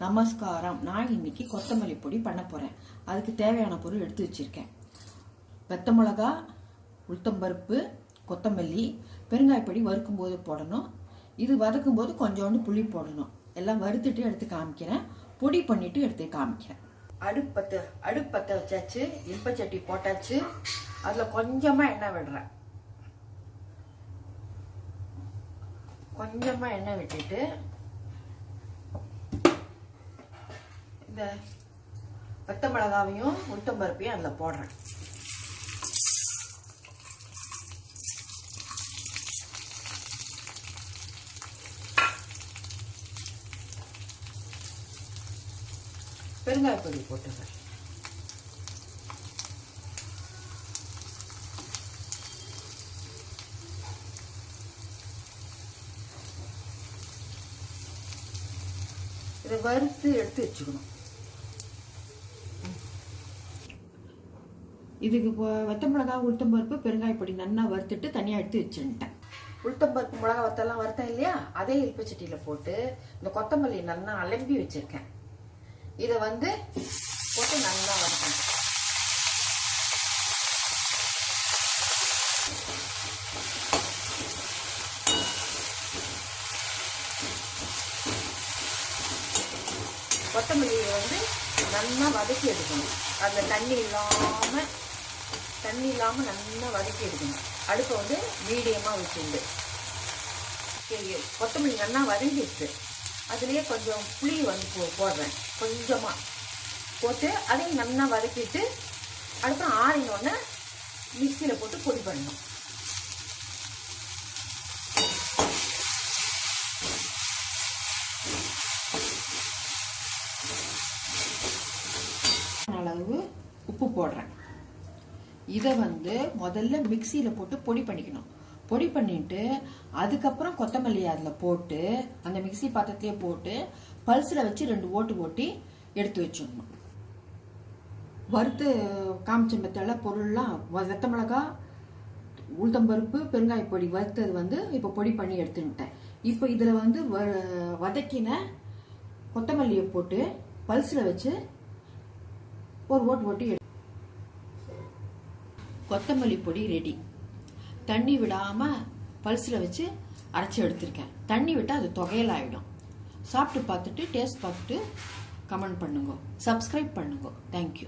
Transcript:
நமஸ்காரம். நான் இன்னைக்கு கொத்தமல்லி பொடி பண்ண போறேன். அதுக்கு தேவையான பொருள் எடுத்து வச்சிருக்கேன். வெத்த மிளகா, உளுத்தம்பருப்பு, கொத்தமல்லி, பெருங்காய பொடி வறுக்கும் போது போடணும். இது வதக்கும் போது கொஞ்சோண்டு புளி போடணும். எல்லாம் வறுத்துட்டு எடுத்து காமிக்கிறேன். பொடி பண்ணிட்டு எடுத்து காமிக்கிறேன். அடுப்பத்தை வச்சாச்சு. இன்பச்சட்டி போட்டாச்சு. அதுல கொஞ்சமா எண்ணெய் விடுறேன். கொஞ்சமா எண்ணெய் விட்டுட்டு இந்த வெத்த மிளகாவையும் உளுத்தம்பருப்பையும் அதில் போடுறேன். பெருங்காய பொடி போட்டுறேன். இதை வறுத்து எடுத்து வச்சுக்கணும். இதுக்கு வெத்த மிளகா, உளுத்தம்பருப்பு, பெருங்காய பொடி நல்லா வறுத்துட்டு தனியா எடுத்து வச்சுட்டேன். உளுத்தம்பருப்பு, மிளகா வத்தெல்லாம் வறுத்தேன் இல்லையா, அதே இல்பச்சட்டியில போட்டு இந்த கொத்தமல்லி நல்லா அலம்பி வச்சிருக்கேன். இதை போட்டு நல்லா வறுக்கணும். கொத்தமல்லியை நல்லா வதக்கி எடுக்கணும். அதில் தண்ணி இல்லாமல் நல்லா வதக்கி எடுக்கணும். அடுப்பை மீடியமாக வச்சுண்டு கொத்தமல்லி நல்லா வதங்கிடுச்சு. அதுலேயே கொஞ்சம் புளி போடுறேன். கொஞ்சமாக போட்டு அதையும் நல்லா வதக்கிட்டு அதுக்கப்புறம் ஆறினோடனே மிக்சியில் போட்டு பொடி பண்ணணும். அளவு உப்பு போடுறேன். இதை முதல்ல மிக்சியில் போட்டு பொடி பண்ணிக்கணும். பொடி பண்ணிட்டு அதுக்கப்புறம் கொத்தமல்லி அதில் போட்டு அந்த மிக்சி பாத்திரத்திலே போட்டு பல்ஸில் வச்சு 2 ஓட்டு ஓட்டி எடுத்து வச்சிடணும். வறுத்து காமிச்ச மெத்தல பொருள்லாம் வெத்த மிளகா, உளுத்தம்பருப்பு, பெருங்காய பொடி வறுத்தது இப்போ பொடி பண்ணி எடுத்துட்டேன். இப்போ இதில் வதக்கின கொத்தமல்லியை போட்டு பல்ஸில் வச்சு ஒரு ஓட்டு ஓட்டி கொத்தமல்லி பொடி ரெடி. தண்ணி விடாம பல்ஸில் வச்சு அரைச்சி எடுத்திருக்கேன். தண்ணி விட்டால் அது தொகையல் ஆகிடும். சாப்பிட்டு பார்த்துட்டு டேஸ்ட் பார்த்துட்டு கமெண்ட் பண்ணுங்க. சப்ஸ்கிரைப் பண்ணுங்க. தேங்க்யூ.